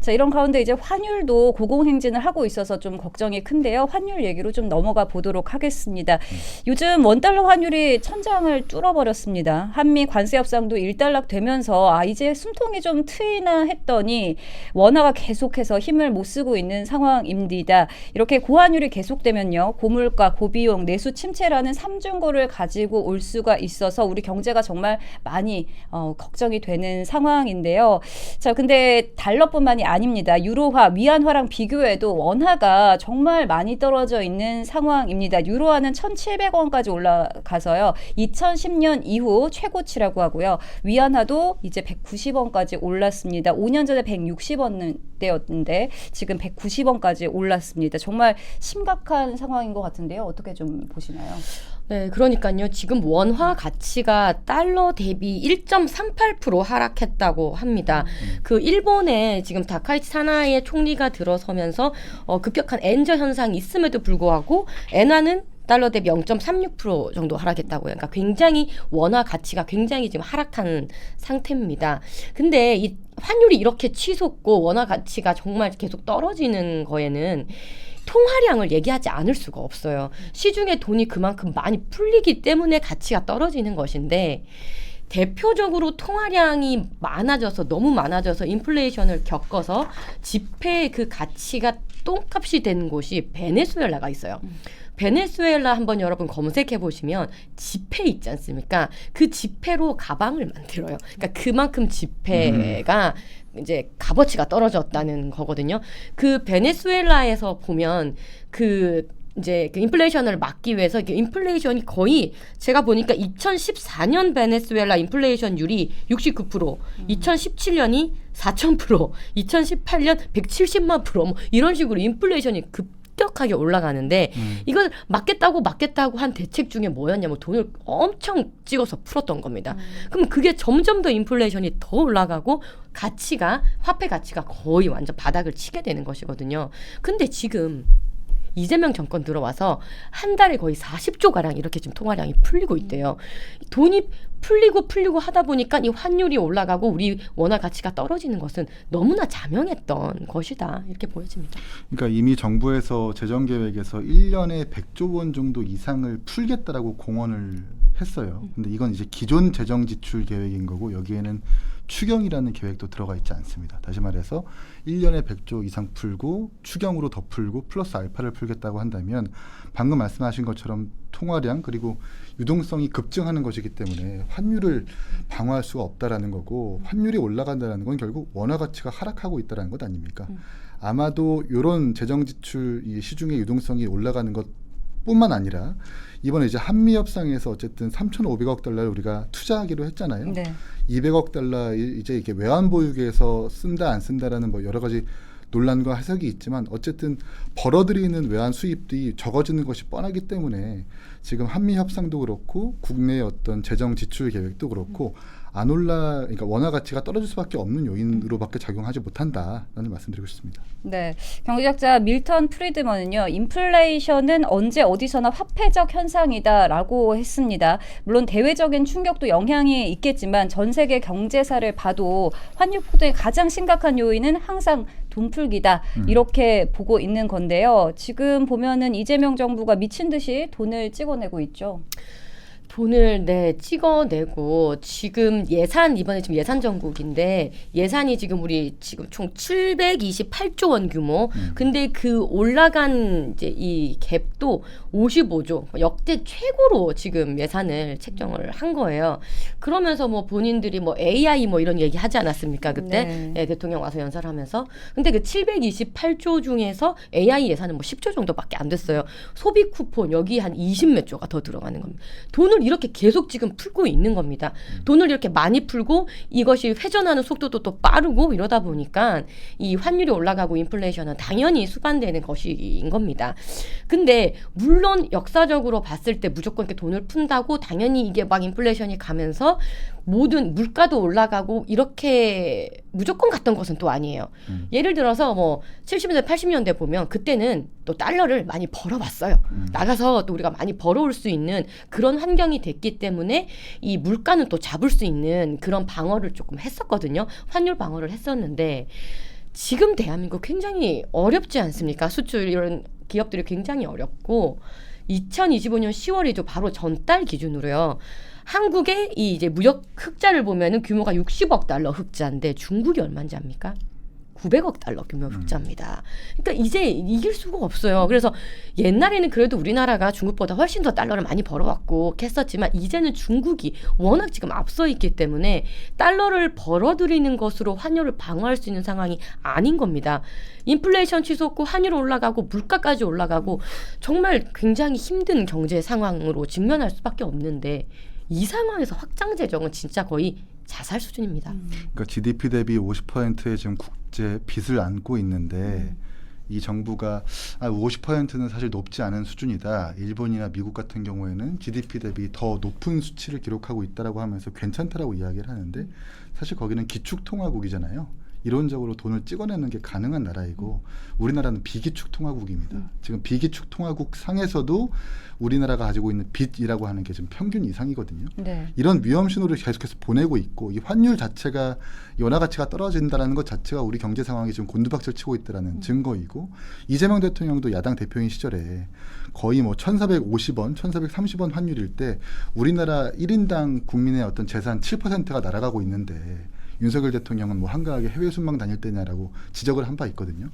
자, 이런 가운데 이제 환율도 고공행진을 하고 있어서 좀 걱정이 큰데요. 환율 얘기로 좀 넘어가 보도록 하겠습니다. 요즘 원달러 환율이 천장을 뚫어버렸습니다. 한미 관세 협상도 일단락되면서 이제 숨통이 좀 트이나 했더니 원화가 계속해서 힘을 못 쓰고 있는 상황입니다. 이렇게 고환율이 계속되면요. 고물가, 고비용, 내수 침체라는 삼중고를 가지고 올 수가 있어서 우리 경제가 정말 많이 걱정이 되는 상황인데요. 자, 근데 달러뿐만이 아닙니다. 유로화, 위안화랑 비교해도 원화가 정말 많이 떨어져 있는 상황입니다. 유로화는 1,700원까지 올라가서요. 2010년 이후 최고치라고 하고요. 위안화도 이제 190원까지 올랐습니다. 5년 전에 160원대였는데 지금 190원까지 올랐습니다. 정말 심각한 상황인 것 같은데요. 어떻게 좀 보시나요? 네, 그러니까요. 지금 원화 가치가 달러 대비 1.38% 하락했다고 합니다. 그 일본에 지금 다카이치 사나이 총리가 들어서면서 급격한 엔저 현상이 있음에도 불구하고 엔화는 달러 대비 0.36% 정도 하락했다고요. 그러니까 굉장히 원화 가치가 굉장히 지금 하락한 상태입니다. 근데 이 환율이 이렇게 치솟고 원화 가치가 정말 계속 떨어지는 거에는 통화량을 얘기하지 않을 수가 없어요. 시중에 돈이 그만큼 많이 풀리기 때문에 가치가 떨어지는 것인데 대표적으로 통화량이 많아져서 너무 많아져서 인플레이션을 겪어서 지폐의 그 가치가 똥값이 된 곳이 베네수엘라가 있어요. 베네수엘라 한번 여러분 검색해 보시면 지폐 있지 않습니까? 그 지폐로 가방을 만들어요. 그러니까 그만큼 지폐가 이제 값어치가 떨어졌다는 거거든요. 그 베네수엘라에서 보면 이제 그 인플레이션을 막기 위해서 이게 인플레이션이 거의 제가 보니까 2014년 베네수엘라 인플레이션율이 69%, 2017년이 4,000%, 2018년 170만 %, 뭐 이런 식으로 인플레이션이 급격하게 올라가는데 이걸 막겠다고 한 대책 중에 뭐였냐면 돈을 엄청 찍어서 풀었던 겁니다. 그럼 그게 점점 더 인플레이션이 더 올라가고 화폐 가치가 거의 완전 바닥을 치게 되는 것이거든요. 근데 지금 이재명 정권 들어와서 한 달에 거의 40조 가량 이렇게 지금 통화량이 풀리고 있대요. 돈이 풀리고 하다 보니까 이 환율이 올라가고 우리 원화 가치가 떨어지는 것은 너무나 자명했던 것이다. 이렇게 보여집니다. 그러니까 이미 정부에서 재정 계획에서 1년에 100조 원 정도 이상을 풀겠다라고 공언을 했어요. 근데 이건 이제 기존 재정 지출 계획인 거고 여기에는 추경이라는 계획도 들어가 있지 않습니다. 다시 말해서 1년에 100조 이상 풀고 추경으로 더 풀고 플러스 알파를 풀겠다고 한다면 방금 말씀하신 것처럼 통화량 그리고 유동성이 급증하는 것이기 때문에 환율을 방어할 수가 없다라는 거고 환율이 올라간다는 건 결국 원화 가치가 하락하고 있다는 것 아닙니까? 아마도 이런 재정 지출 이 시중의 유동성이 올라가는 것뿐만 아니라 이번에 이제 한미 협상에서 어쨌든 3,500억 달러를 우리가 투자하기로 했잖아요. 네. 200억 달러 이제 이게 외환 보유고에서 쓴다 안 쓴다라는 뭐 여러 가지 논란과 해석이 있지만 어쨌든 벌어들이는 외환 수입이 적어지는 것이 뻔하기 때문에 지금 한미 협상도 그렇고 국내의 어떤 재정 지출 계획도 그렇고 그러니까 원화 가치가 떨어질 수밖에 없는 요인으로밖에 작용하지 못한다라는 말씀드리고 싶습니다. 네, 경제학자 밀턴 프리드먼은요, 인플레이션은 언제 어디서나 화폐적 현상이다라고 했습니다. 물론 대외적인 충격도 영향이 있겠지만 전 세계 경제사를 봐도 환율 폭등의 가장 심각한 요인은 항상 돈풀기다 이렇게 보고 있는 건데요. 지금 보면은 이재명 정부가 미친 듯이 돈을 찍어내고 있죠. 돈을 찍어내고 지금 이번에 지금 예산 정국인데 예산이 지금 우리 지금 총 728조 원 규모. 근데 그 올라간 이제 이 갭도 55조 역대 최고로 지금 예산을 책정을 한 거예요. 그러면서 뭐 본인들이 뭐 AI 뭐 이런 얘기 하지 않았습니까 그때? 네, 대통령 와서 연설하면서. 근데 그 728조 중에서 AI 예산은 뭐 10조 정도밖에 안 됐어요. 소비 쿠폰 여기 한 20몇 조가 더 들어가는 겁니다. 돈을 이렇게 계속 지금 풀고 있는 겁니다. 돈을 이렇게 많이 풀고 이것이 회전하는 속도도 또 빠르고 이러다 보니까 이 환율이 올라가고 인플레이션은 당연히 수반되는 것인 겁니다. 근데 물론 역사적으로 봤을 때 무조건 이렇게 돈을 푼다고 당연히 이게 막 인플레이션이 가면서 모든 물가도 올라가고 이렇게 무조건 갔던 것은 또 아니에요. 예를 들어서 뭐 70년대 80년대 보면 그때는 또 달러를 많이 벌어봤어요. 나가서 또 우리가 많이 벌어올 수 있는 그런 환경이 됐기 때문에 이 물가는 또 잡을 수 있는 그런 방어를 조금 했었거든요. 환율 방어를 했었는데 지금 대한민국 굉장히 어렵지 않습니까? 수출 이런 기업들이 굉장히 어렵고 2025년 10월이죠. 바로 전달 기준으로요. 한국의 이 이제 무역 흑자를 보면은 규모가 60억 달러 흑자인데 중국이 얼마인지 압니까? 900억 달러 규모 흑자입니다. 그러니까 이제 이길 수가 없어요. 그래서 옛날에는 그래도 우리나라가 중국보다 훨씬 더 달러를 많이 벌어왔고 했었지만 이제는 중국이 워낙 지금 앞서 있기 때문에 달러를 벌어들이는 것으로 환율을 방어할 수 있는 상황이 아닌 겁니다. 인플레이션 치솟고 환율 올라가고 물가까지 올라가고 정말 굉장히 힘든 경제 상황으로 직면할 수밖에 없는데 이 상황에서 확장 재정은 진짜 거의 자살 수준입니다. 그러니까 GDP 대비 50%의 지금 국제 빚을 안고 있는데 이 정부가 50%는 사실 높지 않은 수준이다. 일본이나 미국 같은 경우에는 GDP 대비 더 높은 수치를 기록하고 있다라고 하면서 괜찮다라고 이야기를 하는데 사실 거기는 기축통화국이잖아요. 이론적으로 돈을 찍어내는 게 가능한 나라이고 우리나라는 비기축통화국입니다. 지금 비기축통화국 상에서도 우리나라가 가지고 있는 빚이라고 하는 게 지금 평균 이상이거든요. 네. 이런 위험 신호를 계속해서 보내고 있고 이 환율 자체가 이 원화 가치가 떨어진다는 것 자체가 우리 경제 상황이 지금 곤두박질 치고 있다는 증거이고 이재명 대통령도 야당 대표인 시절에 거의 뭐 1,450원, 1,430원 환율일 때 우리나라 1인당 국민의 어떤 재산 7%가 날아가고 있는데 윤석열 대통령은 뭐 한가하게 해외 순방 다닐 때냐라고 지적을 한 바 있거든요.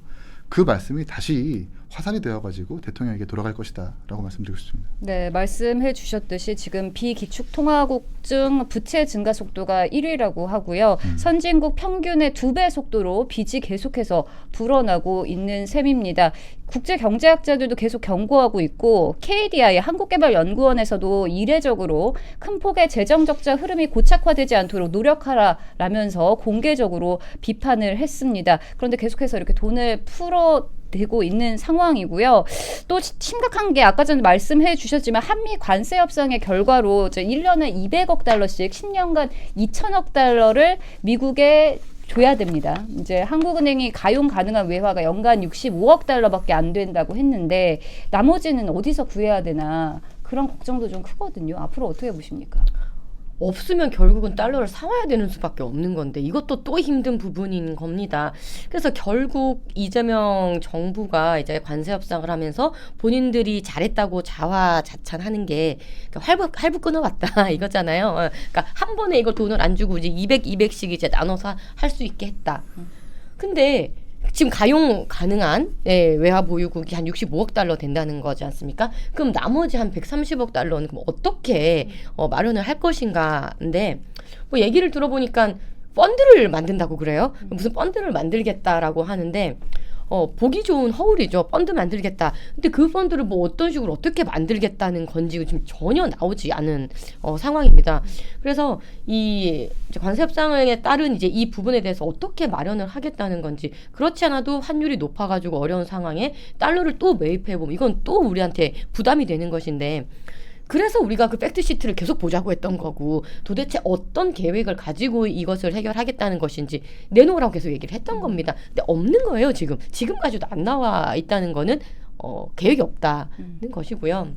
그 말씀이 다시 화살이 되어가지고 대통령에게 돌아갈 것이다라고 말씀드리고 싶습니다. 네, 말씀해 주셨듯이 지금 비기축통화국 중 부채 증가 속도가 1위라고 하고요. 선진국 평균의 2배 속도로 빚이 계속해서 불어나고 있는 셈입니다. 국제경제학자들도 계속 경고하고 있고 KDI 한국개발연구원에서도 이례적으로 큰 폭의 재정 적자 흐름이 고착화되지 않도록 노력하라라면서 공개적으로 비판을 했습니다. 그런데 계속해서 이렇게 돈을 풀어대고 있는 상황이고요. 또 심각한 게 아까 전에 말씀해 주셨지만 한미 관세 협상의 결과로 이제 1년에 200억 달러씩 10년간 2천억 달러를 미국에 줘야 됩니다. 이제 한국은행이 가용 가능한 외화가 연간 65억 달러밖에 안 된다고 했는데 나머지는 어디서 구해야 되나 그런 걱정도 좀 크거든요. 앞으로 어떻게 보십니까? 없으면 결국은 달러를 사와야 되는 수밖에 없는 건데 이것도 또 힘든 부분인 겁니다. 그래서 결국 이재명 정부가 이제 관세 협상을 하면서 본인들이 잘했다고 자화자찬하는 게 할부 끊어왔다 이거잖아요. 그러니까 한 번에 이걸 돈을 안 주고 이제 200씩 이제 나눠서 할 수 있게 했다. 근데 지금 가용 가능한 외화 보유국이 한 65억 달러 된다는 거지 않습니까? 그럼 나머지 한 130억 달러는 그럼 어떻게 마련을 할 것인가인데 뭐 얘기를 들어보니까 펀드를 만든다고 그래요. 무슨 펀드를 만들겠다라고 하는데 보기 좋은 허울이죠. 펀드 만들겠다. 근데 그 펀드를 뭐 어떤 식으로 어떻게 만들겠다는 건지 지금 전혀 나오지 않은 상황입니다. 그래서 이 관세 협상에 따른 이제 이 부분에 대해서 어떻게 마련을 하겠다는 건지 그렇지 않아도 환율이 높아가지고 어려운 상황에 달러를 또 매입해 보면 이건 또 우리한테 부담이 되는 것인데. 그래서 우리가 그 팩트시트를 계속 보자고 했던 거고 도대체 어떤 계획을 가지고 이것을 해결하겠다는 것인지 내놓으라고 계속 얘기를 했던 겁니다. 근데 없는 거예요 지금. 지금까지도 안 나와 있다는 거는 계획이 없다는 것이고요.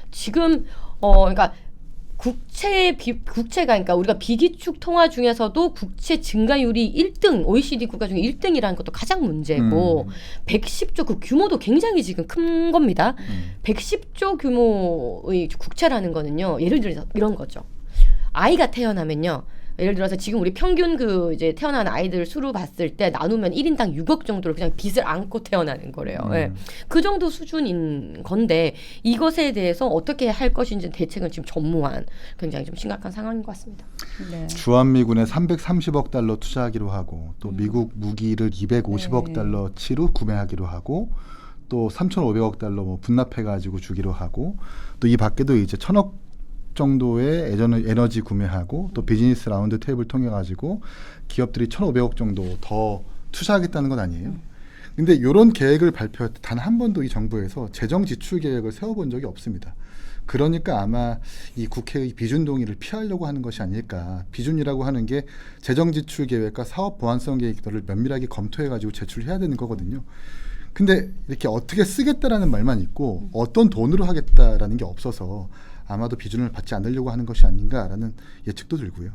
지금 그러니까 국채가 그러니까 우리가 비기축 통화 중에서도 국채 증가율이 1등 OECD 국가 중에 1등이라는 것도 가장 문제고 110조 그 규모도 굉장히 지금 큰 겁니다. 110조 규모의 국채라는 거는요. 예를 들어서 이런 거죠. 아이가 태어나면요. 예를 들어서 지금 우리 평균 그 이제 태어난 아이들 수로 봤을 때 나누면 1인당 6억 정도를 그냥 빚을 안고 태어나는 거래요. 예. 그 정도 수준인 건데 이것에 대해서 어떻게 할 것인지 대책은 지금 전무한 굉장히 좀 심각한 상황인 것 같습니다. 네. 주한미군에 330억 달러 투자하기로 하고 또 미국 무기를 250억 달러치로 구매하기로 하고 또 3,500억 달러 뭐 분납해가지고 주기로 하고 또 이 밖에도 이제 1,000억 정도의 에너지 구매하고 또 비즈니스 라운드 테이블 통해 가지고 기업들이 1,500억 정도 더 투자하겠다는 건 아니에요. 근데 이런 계획을 발표할 때 단 한 번도 이 정부에서 재정 지출 계획을 세워본 적이 없습니다. 그러니까 아마 이 국회의 비준 동의를 피하려고 하는 것이 아닐까. 비준이라고 하는 게 재정 지출 계획과 사업 보완성 계획들을 면밀하게 검토해 가지고 제출해야 되는 거거든요. 근데 이렇게 어떻게 쓰겠다라는 말만 있고 어떤 돈으로 하겠다라는 게 없어서 아마도 비준을 받지 않으려고 하는 것이 아닌가라는 예측도 들고요.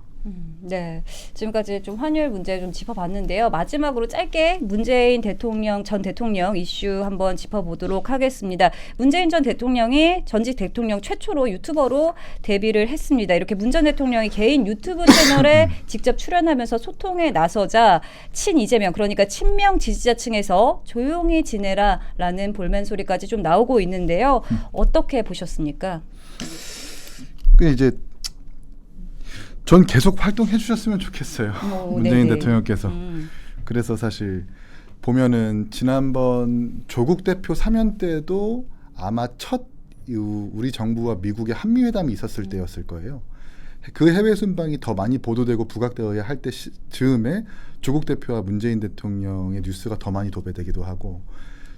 네, 지금까지 좀 환율 문제 좀 짚어봤는데요. 마지막으로 짧게 문재인 전 대통령 이슈 한번 짚어보도록 하겠습니다. 문재인 전 대통령이 전직 대통령 최초로 유튜버로 데뷔를 했습니다. 이렇게 문 전 대통령이 개인 유튜브 채널에 직접 출연하면서 소통에 나서자 이재명, 그러니까 친명 지지자층에서 조용히 지내라라는 볼멘 소리까지 좀 나오고 있는데요. 어떻게 보셨습니까? 그 이제 전 계속 활동해 주셨으면 좋겠어요. 문재인 네네. 대통령께서. 그래서 사실 보면은 지난번 조국 대표 사면 때도 아마 첫 우리 정부와 미국의 한미회담이 있었을 때였을 거예요. 그 해외 순방이 더 많이 보도되고 부각되어야 할 때 즈음에 조국 대표와 문재인 대통령의 뉴스가 더 많이 도배되기도 하고,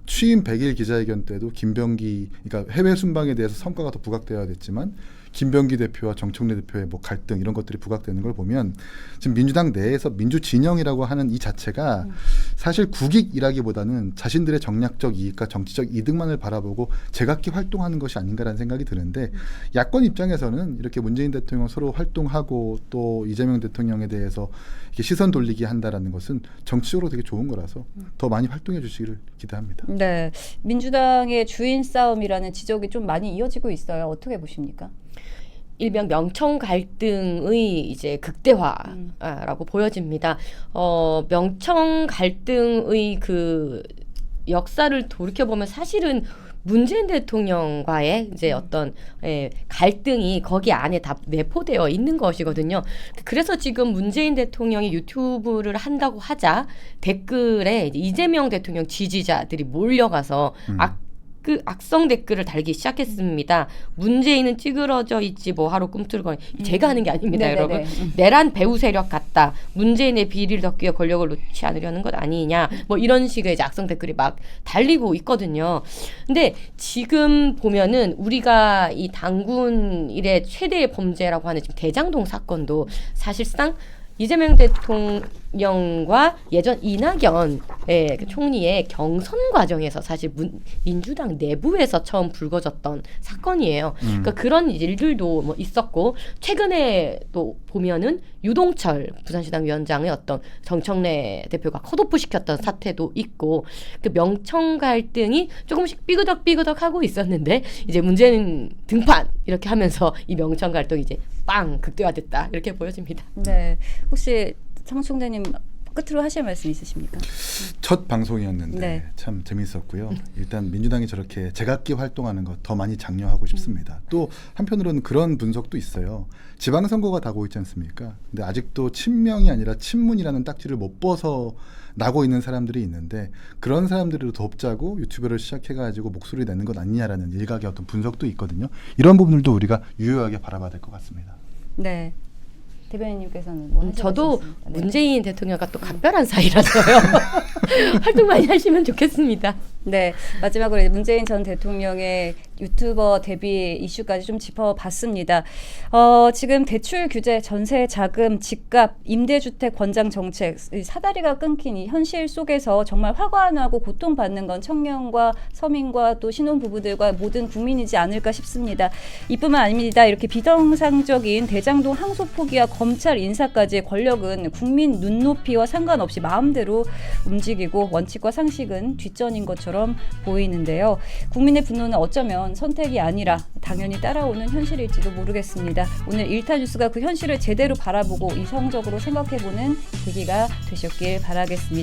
취임 100일 기자회견 때도 김병기, 그러니까 해외 순방에 대해서 성과가 더 부각되어야 됐지만 김병기 대표와 정청래 대표의 뭐 갈등 이런 것들이 부각되는 걸 보면 지금 민주당 내에서 민주 진영이라고 하는 이 자체가 사실 국익이라기보다는 자신들의 정략적 이익과 정치적 이득만을 바라보고 제각기 활동하는 것이 아닌가라는 생각이 드는데, 야권 입장에서는 이렇게 문재인 대통령 서로 활동하고 또 이재명 대통령에 대해서 이렇게 시선 돌리기 한다라는 것은 정치적으로 되게 좋은 거라서 더 많이 활동해 주시기를 기대합니다. 네, 민주당의 주인 싸움이라는 지적이 좀 많이 이어지고 있어요. 어떻게 보십니까? 일명 명청 갈등의 이제 극대화라고 보여집니다. 명청 갈등의 그 역사를 돌이켜 보면 사실은 문재인 대통령과의 이제 어떤 갈등이 거기 안에 다 내포되어 있는 것이거든요. 그래서 지금 문재인 대통령이 유튜브를 한다고 하자 댓글에 이재명 대통령 지지자들이 몰려가서 악성 댓글을 달기 시작했습니다. 문재인은 찌그러져 있지 뭐 하루 꿈틀거리. 제가 하는 게 아닙니다, 네네네. 여러분. 내란 배후 세력 같다. 문재인의 비리를 덮기 위해 권력을 놓지 않으려는 것 아니냐. 뭐 이런 식의 이제 악성 댓글이 막 달리고 있거든요. 근데 지금 보면은 우리가 이 당군 일의 최대의 범죄라고 하는 지금 대장동 사건도 사실상 이재명 대통령과 예전 이낙연 그 총리의 경선 과정에서 사실 민주당 내부에서 처음 불거졌던 사건이에요. 그러니까 그런 일들도 뭐 있었고, 최근에 또 보면은 유동철 부산시당 위원장의 어떤 정청래 대표가 컷오프 시켰던 사태도 있고, 그 명청 갈등이 조금씩 삐그덕 하고 있었는데 이제 문재인 등판 이렇게 하면서 이 명청 갈등이 이제 빵 극대화됐다 이렇게 보여집니다. 네, 혹시 상총대님 끝으로 하실 말씀 있으십니까? 첫 방송이었는데 네. 참 재밌었고요. 일단 민주당이 저렇게 제각기 활동하는 것 더 많이 장려하고 싶습니다. 또 한편으로는 그런 분석도 있어요. 지방선거가 다가오고 있지 않습니까? 근데 아직도 친명이 아니라 친문이라는 딱지를 못 벗어 나고 있는 사람들이 있는데, 그런 사람들을 돕자고 유튜브를 시작해가지고 목소리 내는 것 아니냐라는 일각의 어떤 분석도 있거든요. 이런 부분들도 우리가 유효하게 바라봐야 될 것 같습니다. 네. 대변인님께서는 뭐 하실 저도 말씀 있습니까? 네. 문재인 대통령과 또 각별한 사이라서요. 활동 많이 하시면 좋겠습니다. 네, 마지막으로 문재인 전 대통령의 유튜버 데뷔 이슈까지 좀 짚어봤습니다. 지금 대출 규제, 전세 자금, 집값, 임대주택 권장 정책, 이 사다리가 끊긴 이 현실 속에서 정말 화가 나고 고통받는 건 청년과 서민과 또 신혼부부들과 모든 국민이지 않을까 싶습니다. 이뿐만 아닙니다. 이렇게 비정상적인 대장동 항소 포기와 검찰 인사까지 권력은 국민 눈높이와 상관없이 마음대로 움직이고 원칙과 상식은 뒷전인 것처럼 보이는데요. 국민의 분노는 어쩌면 선택이 아니라 당연히 따라오는 현실일지도 모르겠습니다. 오늘 일타 뉴스가 그 현실을 제대로 바라보고 이성적으로 생각해보는 계기가 되셨길 바라겠습니다.